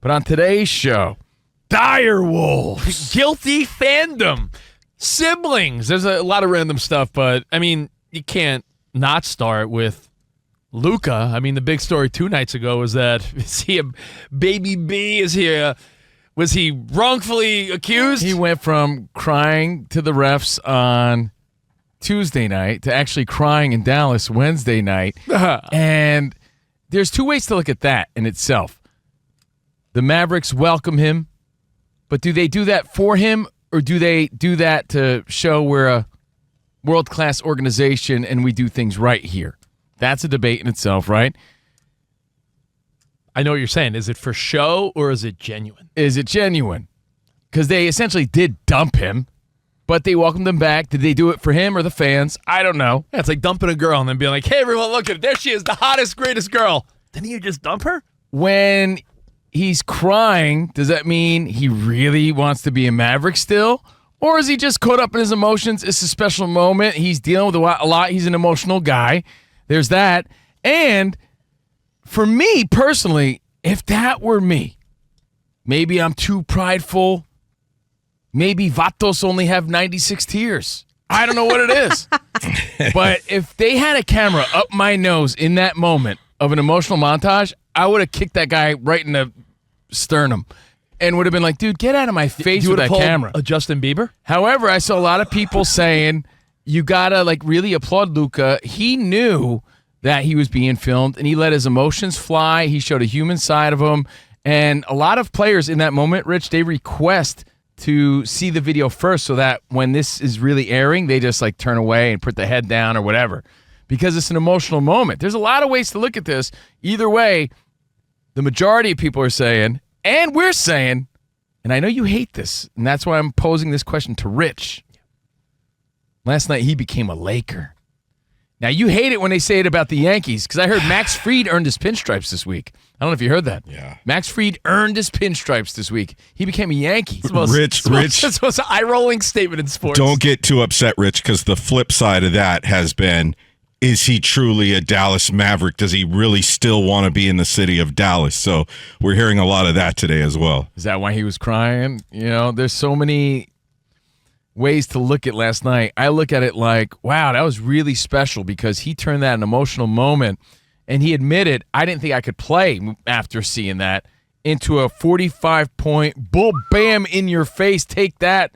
But on today's show, dire wolves, guilty fandom, siblings. There's a lot of random stuff, but, I mean, you can't not start with Luka. I mean, the big story 2 nights ago was that, is he a baby B? Was he wrongfully accused? He went from crying to the refs on Tuesday night to actually crying in Dallas Wednesday night. And there's 2 ways to look at that in itself. The Mavericks welcome him, but do they do that for him, or do they do that to show we're a world-class organization and we do things right here? That's a debate in itself, right? I know what you're saying. Is it for show or is it genuine? Is it genuine? Because they essentially did dump him, but they welcomed him back. Did they do it for him or the fans? I don't know. Yeah, it's like dumping a girl and then being like, hey, everyone, look at it. There she is, the hottest, greatest girl. Didn't you just dump her? When he's crying, does that mean he really wants to be a Maverick still? Or is he just caught up in his emotions? It's a special moment. He's dealing with a lot. He's an emotional guy. There's that. And for me personally, if that were me, maybe I'm too prideful. Maybe Vatos only have 96 tears. I don't know what it is. But if they had a camera up my nose in that moment of an emotional montage, I would have kicked that guy right in the sternum and would have been like, dude, get out of my face with that camera. A Justin Bieber? However, I saw a lot of people saying, you got to really applaud Luka. He knew that he was being filmed, and he let his emotions fly. He showed a human side of him. And a lot of players in that moment, Rich, they request to see the video first so that when this is really airing, they just turn away and put the head down or whatever, because it's an emotional moment. There's a lot of ways to look at this. Either way, the majority of people are saying, and we're saying, and I know you hate this, and that's why I'm posing this question to Rich. Last night, he became a Laker. Now, you hate it when they say it about the Yankees, because I heard Max Fried earned his pinstripes this week. I don't know if you heard that. Yeah. Max Fried earned his pinstripes this week. He became a Yankee. Rich. That's the most eye-rolling statement in sports. Don't get too upset, Rich, because the flip side of that has been, is he truly a Dallas Maverick? Does he really still want to be in the city of Dallas? So we're hearing a lot of that today as well. Is that why he was crying? There's so many ways to look at last night. I look at it like, wow, that was really special because he turned that an emotional moment, and he admitted, I didn't think I could play after seeing that, into a 45-point, bull bam in your face, take that.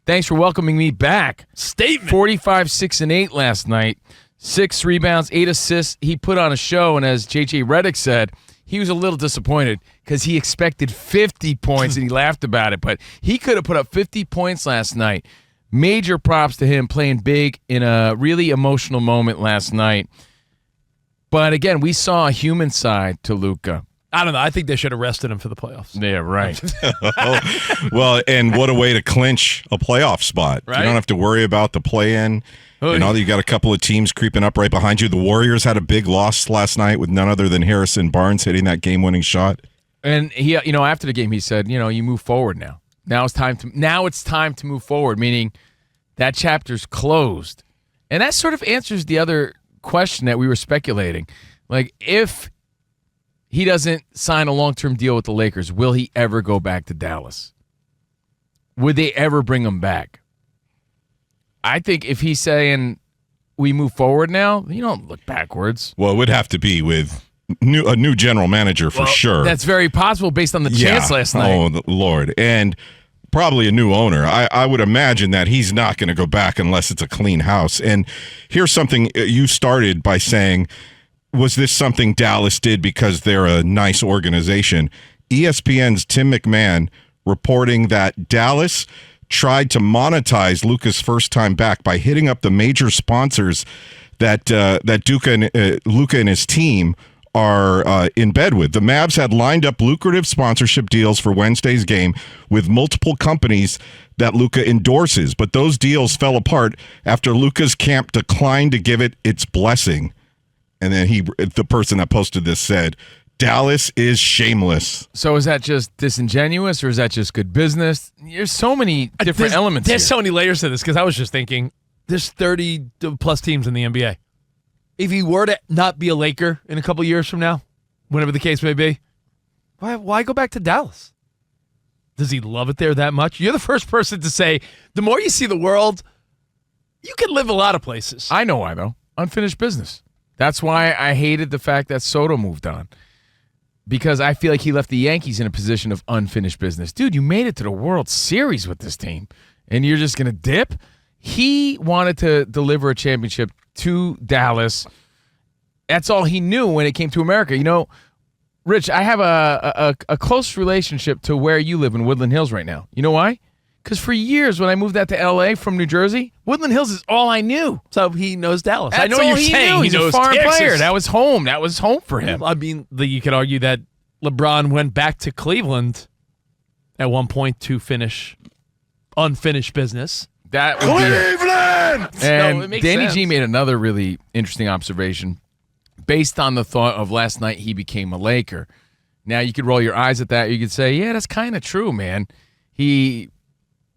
Thanks for welcoming me back. Statement. 45, 6, and 8 last night. 6 rebounds, 8 assists. He put on a show, and as J.J. Redick said, he was a little disappointed because he expected 50 points, and he laughed about it. But he could have put up 50 points last night. Major props to him playing big in a really emotional moment last night. But, again, we saw a human side to Luka. I don't know. I think they should have rested him for the playoffs. Yeah, right. Well, and what a way to clinch a playoff spot. Right? You don't have to worry about the play-in. You got a couple of teams creeping up right behind you. The Warriors had a big loss last night with none other than Harrison Barnes hitting that game-winning shot. And he, after the game, he said, you move forward now. Now it's time to move forward, meaning that chapter's closed. And that sort of answers the other question that we were speculating. If he doesn't sign a long-term deal with the Lakers, will he ever go back to Dallas? Would they ever bring him back? I think if he's saying we move forward now, you don't look backwards. Well, it would have to be with a new general manager for sure. That's very possible based on the chance last night. Oh, Lord. And probably a new owner. I would imagine that he's not going to go back unless it's a clean house. And here's something you started by saying, was this something Dallas did because they're a nice organization? ESPN's Tim McMahon reporting that Dallas tried to monetize Luka's first time back by hitting up the major sponsors that Luka and his team are in bed with. The Mavs had lined up lucrative sponsorship deals for Wednesday's game with multiple companies that Luka endorses, but those deals fell apart after Luka's camp declined to give it its blessing. And then the person that posted this said, Dallas is shameless. So is that just disingenuous, or is that just good business? There's so many different elements There's here. so many layers to this, because I was just thinking, there's 30-plus teams in the NBA. If he were to not be a Laker in a couple years from now, whatever the case may be, Why go back to Dallas? Does he love it there that much? You're the first person to say, the more you see the world, you can live a lot of places. I know why, though. Unfinished business. That's why I hated the fact that Soto moved on. Because I feel like he left the Yankees in a position of unfinished business. Dude, you made it to the World Series with this team, and you're just going to dip? He wanted to deliver a championship to Dallas. That's all he knew when it came to America. You know, Rich, I have a close relationship to where you live in Woodland Hills right now. You know why? Because for years when I moved out to L.A. from New Jersey, Woodland Hills is all I knew. So he knows Dallas. That's I know all you're he saying knew. he He's knows a foreign Texas. player. That was home. That was home for him. I mean, you could argue that LeBron went back to Cleveland at one point to finish unfinished business. That would Cleveland! And No, it makes Danny sense. G made another really interesting observation based on the thought of last night he became a Laker. Now, you could roll your eyes at that. You could say, yeah, that's kind of true, man. He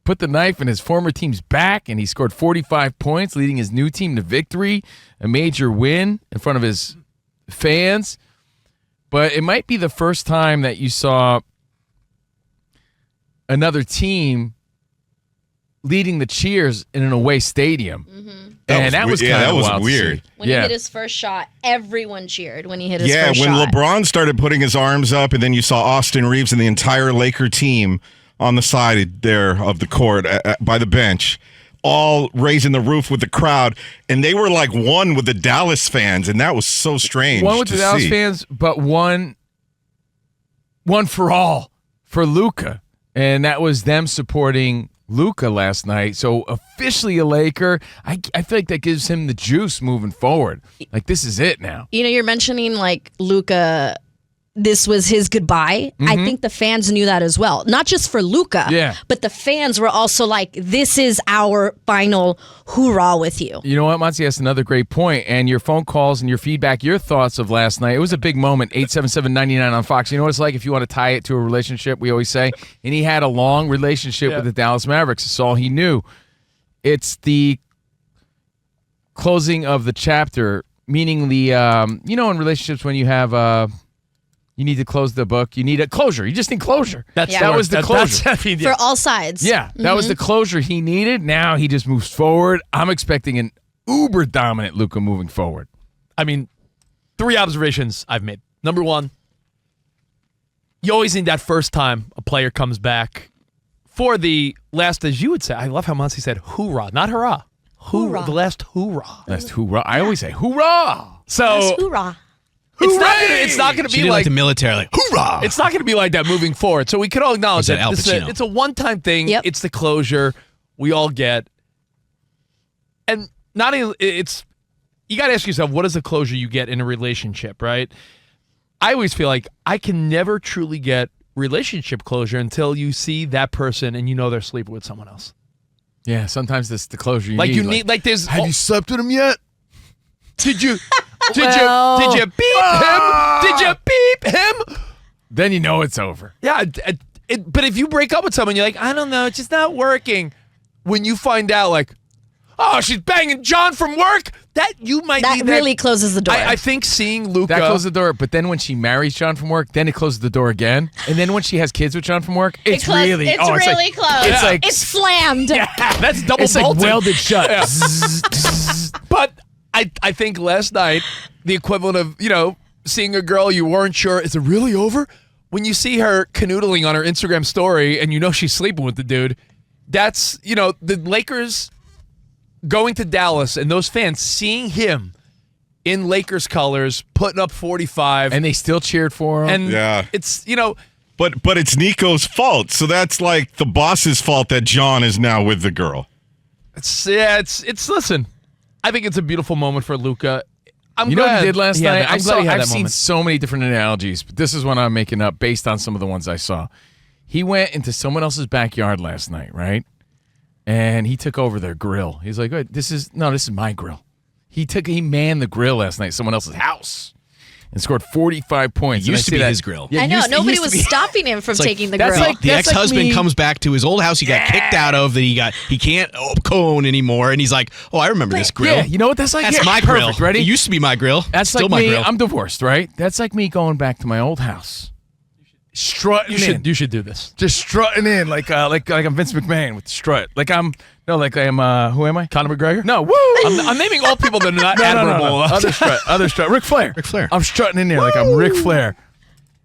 put the knife in his former team's back, and he scored 45 points, leading his new team to victory, a major win in front of his fans. But it might be the first time that you saw another team leading the cheers in an away stadium. And that was kind of wild weird. to see. When he hit his first shot, everyone cheered when he hit his Yeah, first when shot. LeBron started putting his arms up, and then you saw Austin Reeves and the entire Laker team on the side there of the court by the bench, all raising the roof with the crowd, and they were like one with the Dallas fans, and that was so strange. One with to the Dallas see. fans, but one for all for Luka, and that was them supporting Luka last night. So officially a Laker. I feel like that gives him the juice moving forward. Like, this is it now. You know, you're mentioning like Luka. This was his goodbye. I think the fans knew that as well. Not just for Luka, but the fans were also like, this is our final hoorah with you. You know what, Monty? That's another great point. And your phone calls and your feedback, your thoughts of last night. It was a big moment. 877-99 on Fox. You know what it's like if you want to tie it to a relationship, we always say. And he had a long relationship with the Dallas Mavericks. It's all he knew. It's the closing of the chapter, meaning the, you know, in relationships when you have... you need to close the book. You need a closure. You just need closure. Yeah. That was the closure. For all sides. Yeah, that was the closure he needed. Now he just moves forward. I'm expecting an uber dominant Luka moving forward. I mean, 3 observations I've made. Number 1, you always need that first time a player comes back for the last, as you would say. I love how Muncie said hoorah, not hurrah. Hoorah. The last hoorah. Last hoorah. I always say hoorah. So Hoorah. it's not going to She be did like the military, like, hoorah! It's not going to be like that moving forward. So we could all acknowledge Is that that Al this Pacino? it's a one-time thing. Yep. It's the closure we all get. And not even, it's, you got to ask yourself, what is the closure you get in a relationship, right? I always feel like I can never truly get relationship closure until you see that person and you know they're sleeping with someone else. Yeah, sometimes that's the closure you Like need. you need, like there's, Have you slept with him yet? did you Well- did you beep him? Did you beep him? Then you know it's over. Yeah, but if you break up with someone, you're like, I don't know, it's just not working. When you find out, like, oh, she's banging John from work, that you might That need really closes the door. I think seeing Luka. That closes the door. But then when she marries John from work, then it closes the door again. And then when she has kids with John from work, it's really It's really like, close. It's like It's slammed. that's double it's like bolted. welded shut. But I think last night, the equivalent of, you know, seeing a girl you weren't sure, is it really over? When you see her canoodling on her Instagram story and you know she's sleeping with the dude, that's, you know, the Lakers going to Dallas and those fans seeing him in Lakers colors, putting up 45. And they still cheered for him. And Yeah. it's, you know, But it's Nico's fault, so that's like the boss's fault that John is now with the girl. it's listen, I think it's a beautiful moment for Luka. You know what he did last night? I'm glad he had I've that seen moment. so many different analogies, but this is one I'm making up based on some of the ones I saw. He went into someone else's backyard last night, right? And he took over their grill. He's like, "Wait, this is my grill." He manned the grill last night, at someone else's house, and scored 45 points. It And I used to see be that- his grill. Yeah, I know. it Nobody used to was be- stopping him from like- taking the that's grill. like- The That's like ex-husband me- comes back to his old house he got kicked out of, that he can't cone anymore, and he's like, oh, I remember this grill. Yeah, you know what that's like? That's Here, my perfect, grill. Ready? It used to be my grill. That's Still like my me. grill. I'm divorced, right? That's like me going back to my old house. strutting in. You should do this. Just strutting in like I'm Vince McMahon with the strut. Who am I? Conor McGregor? No, woo! I'm naming all people that are not admirable. No. Other strut. Ric Flair. I'm strutting in there like I'm Ric Flair.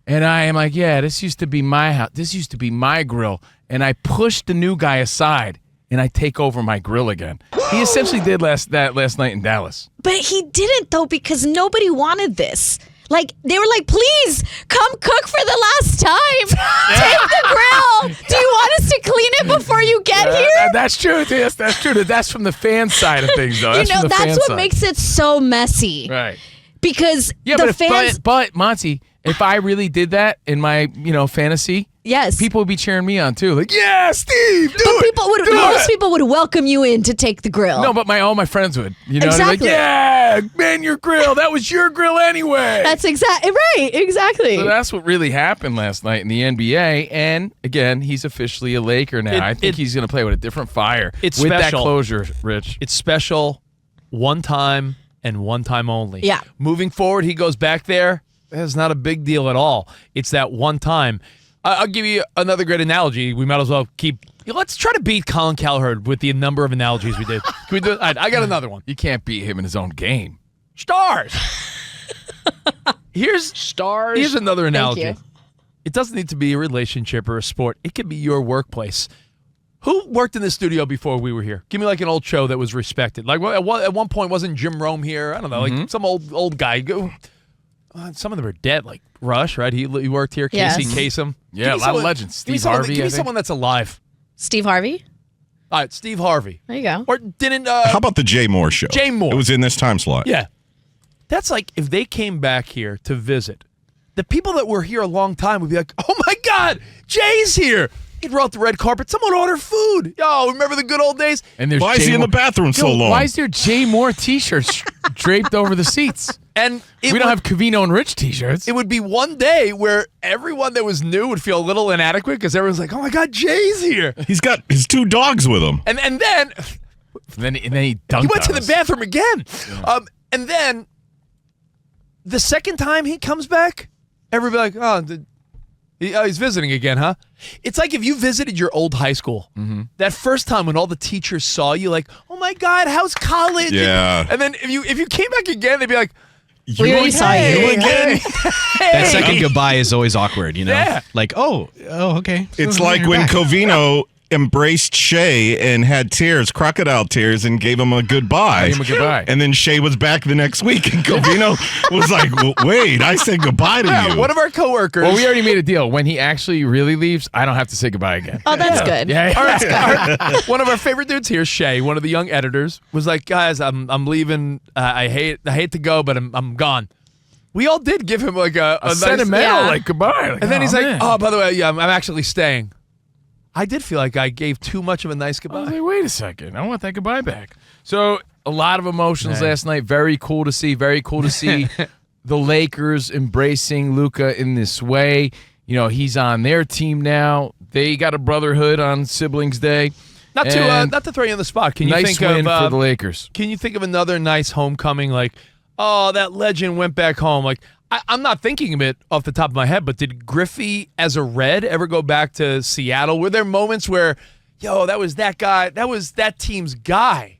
And I am like, yeah, this used to be my house. This used to be my grill. And I push the new guy aside, and I take over my grill again. He essentially did last night in Dallas. But he didn't, though, because nobody wanted this. Like, they were like, please, come cook for the last time. Take the grill. Do you want us to clean it before you get here? That's true. Yes, that's true. That's from the fan side of things, though. That's what makes it so messy. Right. Because fans... But, Monty, if I really did that in my, fantasy... Yes. People would be cheering me on, too. Like, yeah, Steve, most people would welcome you in to take the grill. No, but all my friends would. Exactly. Like, yeah, man, your grill. That was your grill anyway. That's exactly right. Exactly. So that's what really happened last night in the NBA. And, again, he's officially a Laker now. I think he's going to play with a different fire. It's with special. That closure, Rich. It's special, one time and one time only. Yeah. Moving forward, he goes back there. That's not a big deal at all. It's that one time. I'll give you another great analogy. We might as well let's try to beat Colin Cowherd with the number of analogies we did. Can we do it? I got another one. You can't beat him in his own game. Stars. Here's another analogy. Thank you. It doesn't need to be a relationship or a sport. It could be your workplace. Who worked in the studio before we were here? Give me like an old show that was respected. Like at one point, wasn't Jim Rome here? I don't know, like some old guy. Some of them are dead, like Rush, right? He worked here. Casey Kasem. Yeah, a lot of legends. Steve Harvey. Give me someone that's alive. Steve Harvey? All right, Steve Harvey. There you go. Or didn't... How about the Jay Moore show? Jay Moore. It was in this time slot. Yeah. That's like if they came back here to visit, the people that were here a long time would be like, oh my God, Jay's here. He'd roll out the red carpet. Someone order food. Yo, remember the good old days? And why is he in the bathroom so long? Why is there Jay Moore t-shirts draped over the seats? And we don't have Covino and Rich t-shirts. It would be one day where everyone that was new would feel a little inadequate because everyone's like, oh my God, Jay's here. He's got his 2 dogs with him. And then he dunked he went to the us. bathroom again. Yeah. And then the second time he comes back, everybody like, he's visiting again, huh? It's like if you visited your old high school. Mm-hmm. That first time when all the teachers saw you, like, oh my God, how's college? Yeah. And then if you came back again, they'd be like, we already saw you again. That second goodbye is always awkward, Yeah. Like, oh, okay. It's like when Covino embraced Shea and had crocodile tears, and gave him a goodbye. And then Shea was back the next week, and Covino was like, wait, I said goodbye to you. One of our coworkers. Well, we already made a deal. When he actually really leaves, I don't have to say goodbye again. Oh, that's good. Yeah. All right. One of our favorite dudes here, Shea, one of the young editors, was like, guys, I'm leaving. I hate to go, but I'm gone. We all did give him like a nice, sentimental like goodbye. Like, and then he's like, man. oh, by the way, yeah, I'm actually staying. I did feel like I gave too much of a nice goodbye. I was like, wait a second. I want that goodbye back. So a lot of emotions last night. Very cool to see. Very cool to see the Lakers embracing Luka in this way. He's on their team now. They got a brotherhood on Siblings Day. Not to throw you on the spot. Can you nice think win of for the Lakers? Can you think of another nice homecoming? Like, oh, that legend went back home. Like, I'm not thinking of it off the top of my head, but did Griffey as a Red ever go back to Seattle? Were there moments where, that was that guy, that was that team's guy?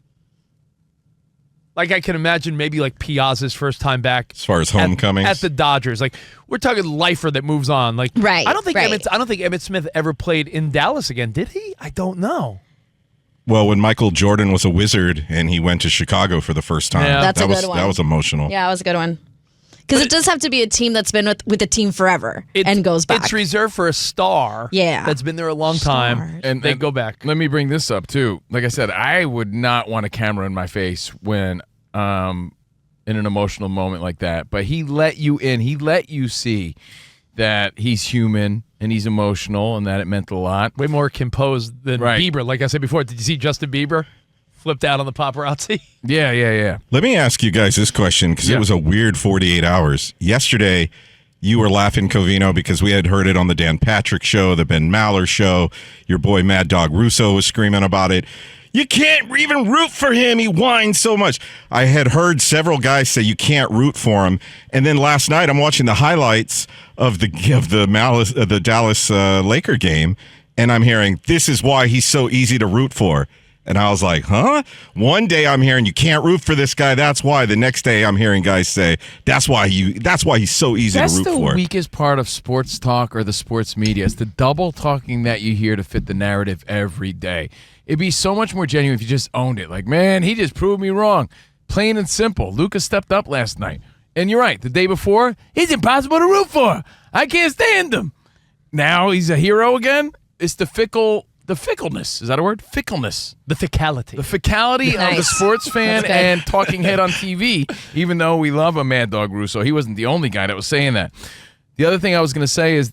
Like, I can imagine maybe like Piazza's first time back as far as homecomings at the Dodgers. Like, we're talking lifer that moves on. Like, right. I don't think Emmitt Smith ever played in Dallas again. Did he? I don't know. Well, when Michael Jordan was a Wizard and he went to Chicago for the first time, that's a good one. That was emotional. Yeah, that was a good one. Because it does have to be a team that's been with the team forever and goes back. It's reserved for a star that's been there a long time, and they go back. Let me bring this up, too. Like I said, I would not want a camera in my face when in an emotional moment like that. But he let you in. He let you see that he's human and he's emotional and that it meant a lot. Way more composed than Bieber. Like I said before, did you see Justin Bieber? Flipped out on the paparazzi. Yeah. Let me ask you guys this question because it was a weird 48 hours. Yesterday, you were laughing, Covino, because we had heard it on the Dan Patrick show, the Ben Maller show. Your boy Mad Dog Russo was screaming about it. You can't even root for him. He whines so much. I had heard several guys say you can't root for him. And then last night I'm watching the highlights of the Dallas Laker game, and I'm hearing this is why he's so easy to root for. And I was like, huh? One day I'm hearing you can't root for this guy. That's why. The next day I'm hearing guys say that's why he's so easy to root for. That's the weakest part of sports talk or the sports media. It's the double talking that you hear to fit the narrative every day. It'd be so much more genuine if you just owned it. Like, man, he just proved me wrong. Plain and simple. Luka stepped up last night. And you're right. The day before, he's impossible to root for. I can't stand him. Now he's a hero again. It's the fickleness. Is that a word? Fickleness. The ficality. The ficality of the sports fan and talking head on TV, even though we love a Mad Dog Russo. He wasn't the only guy that was saying that. The other thing I was going to say is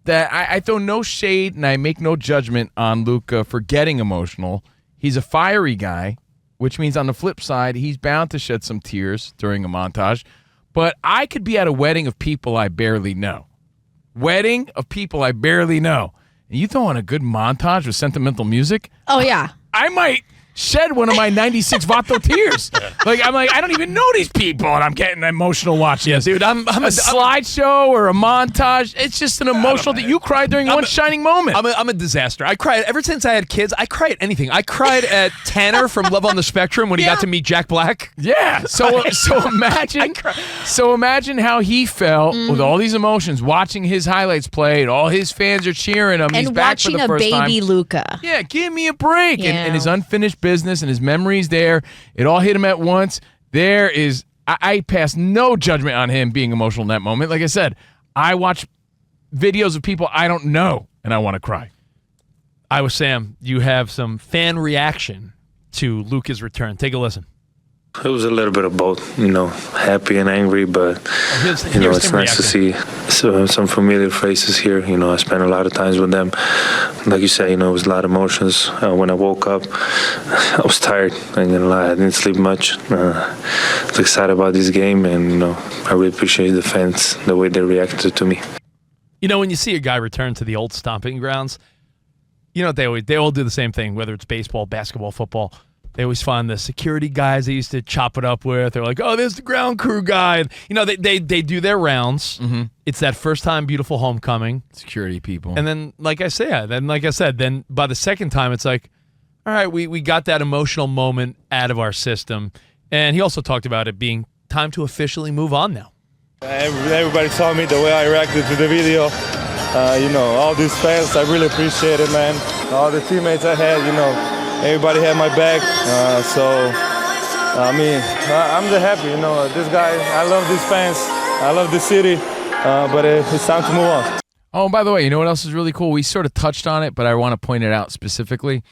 that I throw no shade and I make no judgment on Luka for getting emotional. He's a fiery guy, which means on the flip side, he's bound to shed some tears during a montage. But I could be at a wedding of people I barely know. Wedding of people I barely know. And you throw on a good montage with sentimental music? Oh, yeah. I might shed one of my 96 Vato tears. I'm like, I don't even know these people, and I'm getting emotional watching. Yeah, dude, I'm a slideshow or a montage. It's just an emotional that you cried during one shining moment. I'm a disaster. I cried ever since I had kids. I cry at anything. I cried at Tanner from Love on the Spectrum when he got to meet Jack Black. Yeah. So imagine how he felt with all these emotions, watching his highlights played. All his fans are cheering him. And he's back for watching the first a baby time. Luka. Yeah, give me a break. Yeah. And his unfinished business and his memories there. It all hit him at once. There is, I pass no judgment on him being emotional in that moment. Like I said, I watch videos of people I don't know, and I want to cry. Iowa Sam, you have some fan reaction to Luka's return. Take a listen. It was a little bit of both, happy and angry, but, it's nice to see some familiar faces here. I spent a lot of times with them. Like you said, it was a lot of emotions. When I woke up, I was tired. I didn't sleep much. I was excited about this game, and, I really appreciate the fans, the way they reacted to me. When you see a guy return to the old stomping grounds, they all do the same thing, whether it's baseball, basketball, football. They always find the security guys they used to chop it up with. They're like, oh, there's the ground crew guy. They do their rounds. Mm-hmm. It's that first time beautiful homecoming. Security people. And then, like I said, then by the second time, it's like, all right, we got that emotional moment out of our system. And he also talked about it being time to officially move on now. Everybody saw me the way I reacted to the video. All these fans, I really appreciate it, man. All the teammates I had, everybody had my back, I'm just happy, this guy, I love these fans, I love this city, but it's time to move on. Oh, and by the way, you know what else is really cool? We sort of touched on it, but I want to point it out specifically.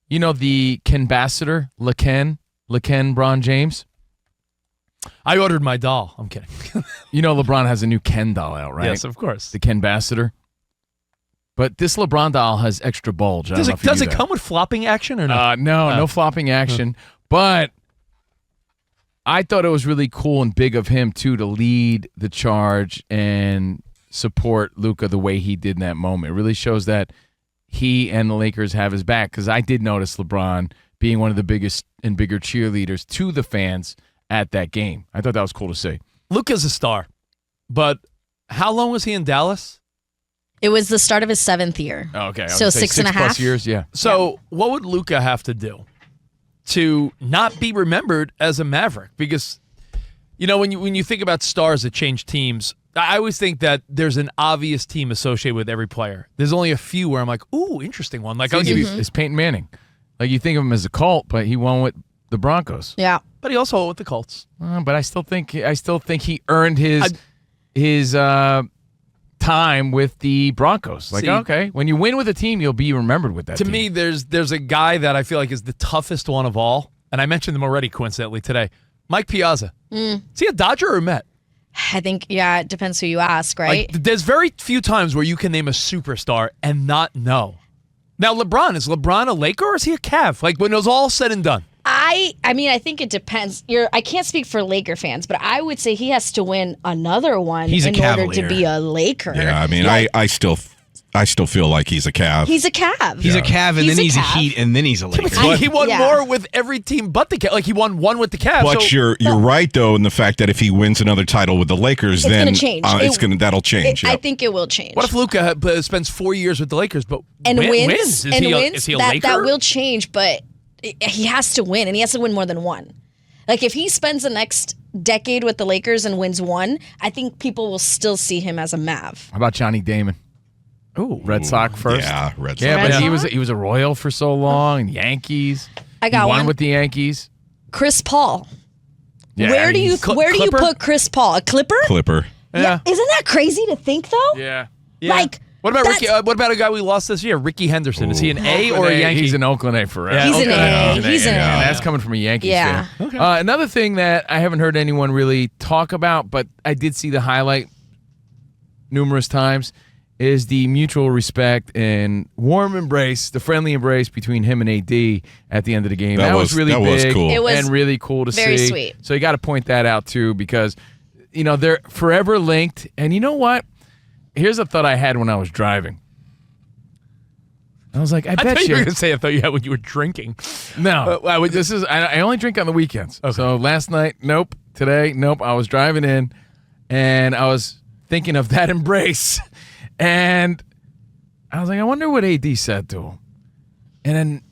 The Kenbassador, LeBron James? I ordered my doll. I'm kidding. LeBron has a new Ken doll out, right? Yes, of course. The Kenbassador. But this LeBron doll has extra bulge. Does it come with flopping action or not? No flopping action. But I thought it was really cool and big of him, too, to lead the charge and support Luka the way he did in that moment. It really shows that he and the Lakers have his back, because I did notice LeBron being one of the biggest and bigger cheerleaders to the fans at that game. I thought that was cool to see. Luka's a star, but how long was he in Dallas? It was the start of his 7th year. Oh, okay. So 6.5 plus years, yeah. So what would Luka have to do to not be remembered as a Maverick? Because, when you think about stars that change teams, I always think that there's an obvious team associated with every player. There's only a few where I'm like, ooh, interesting one. Like, I'll give you. It's Peyton Manning. Like, you think of him as a Colt, but he won with the Broncos. Yeah. But he also won with the Colts. But I still think he earned his time with the Broncos. Like, okay, when you win with a team, you'll be remembered with that team. To me, there's a guy that I feel like is the toughest one of all, and I mentioned him already coincidentally today, Mike Piazza. Is he a Dodger or a Met? I think, it depends who you ask, right? Like, there's very few times where you can name a superstar and not know. Now, is LeBron a Laker or is he a Cav? Like, when it was all said and done. I think it depends. I can't speak for Laker fans, but I would say he has to win another one He's in a order Cavalier. to be a Laker. Yeah, I still I still feel like he's a Cav. He's a Cav. He's a Cav, and then he's a Cav. Heat, and then he's a Laker. He won more with every team but the Cavs. Like he won one with the Cavs. But so, you're right though in the fact that if he wins another title with the Lakers, It's then gonna change. that'll change. I think it will change. what if Luka spends 4 years with the Lakers but wins? Is he a Laker? That will change, but he has to win, and he has to win more than one. Like if he spends the next decade with the Lakers and wins one, I think people will still see him as a Mav. How about Johnny Damon? Ooh, Red Sox first. Yeah, Red Sox. Yeah, Red but Sox? he was a Royal for so long, and Yankees. I got he won one. with the Yankees. Chris Paul. Yeah, where do you Clipper? put Chris Paul? A Clipper? Clipper. Yeah. Isn't that crazy to think though? Yeah. Like what about that's- Ricky? What about a guy we lost this year, Ricky Henderson? Is he an A or a Yankee? He's an Oakland A forever. Yeah, He's an okay. A. He's an And A. that's coming from a Yankees Yeah. fan. Okay. Another thing that I haven't heard anyone really talk about, but I did see the highlight numerous times, is the mutual respect and warm embrace, the friendly embrace between him and AD at the end of the game. That was really big cool. It was and really cool to very see. sweet. So you got to point that out too, because they're forever linked. And you know what? Here's a thought I had when I was driving. I was like, I thought bet you you. were going to say I thought you had when you were drinking. No, I only drink on the weekends. Okay. So last night, nope. Today, nope. I was driving in, and I was thinking of that embrace, and I was like, I wonder what AD said to him. And then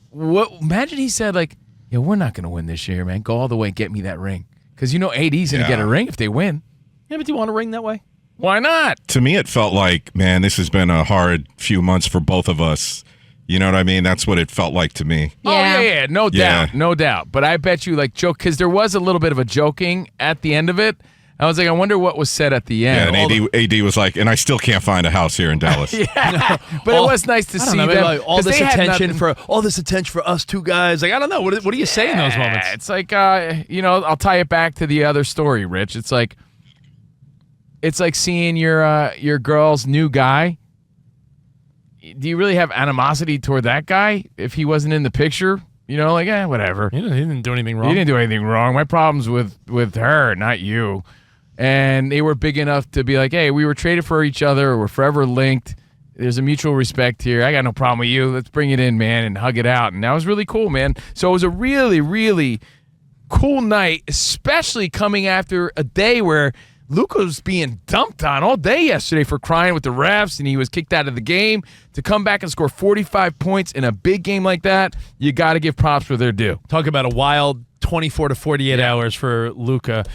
imagine he said like, "Yeah, we're not going to win this year, man. Go all the way, get me that ring, because AD's going to get a ring if they win. Yeah, but do you want a ring that way? Why not? To me, it felt like, man, this has been a hard few months for both of us. You know what I mean? That's what it felt like to me. Yeah. Oh, yeah, no doubt, no doubt. But I bet you, joke, because there was a little bit of a joking at the end of it. I was like, I wonder what was said at the end. Yeah, and AD was like, and I still can't find a house here in Dallas. But it was nice to see them. all 'cause this they had attention nothing- for us two guys. Like I don't know. What do you say in those moments? It's like, I'll tie it back to the other story, Rich. It's like seeing your girl's new guy. Do you really have animosity toward that guy if he wasn't in the picture? Whatever. He didn't do anything wrong. He didn't do anything wrong. My problem's with her, not you. And they were big enough to be like, hey, we were traded for each other. We're forever linked. There's a mutual respect here. I got no problem with you. Let's bring it in, man, and hug it out. And that was really cool, man. So it was a really, really cool night, especially coming after a day where Luka was being dumped on all day yesterday for crying with the refs, and he was kicked out of the game. To come back and score 45 points in a big game like that, you got to give props where they're due. Talk about a wild 24 to 48 hours for Luka.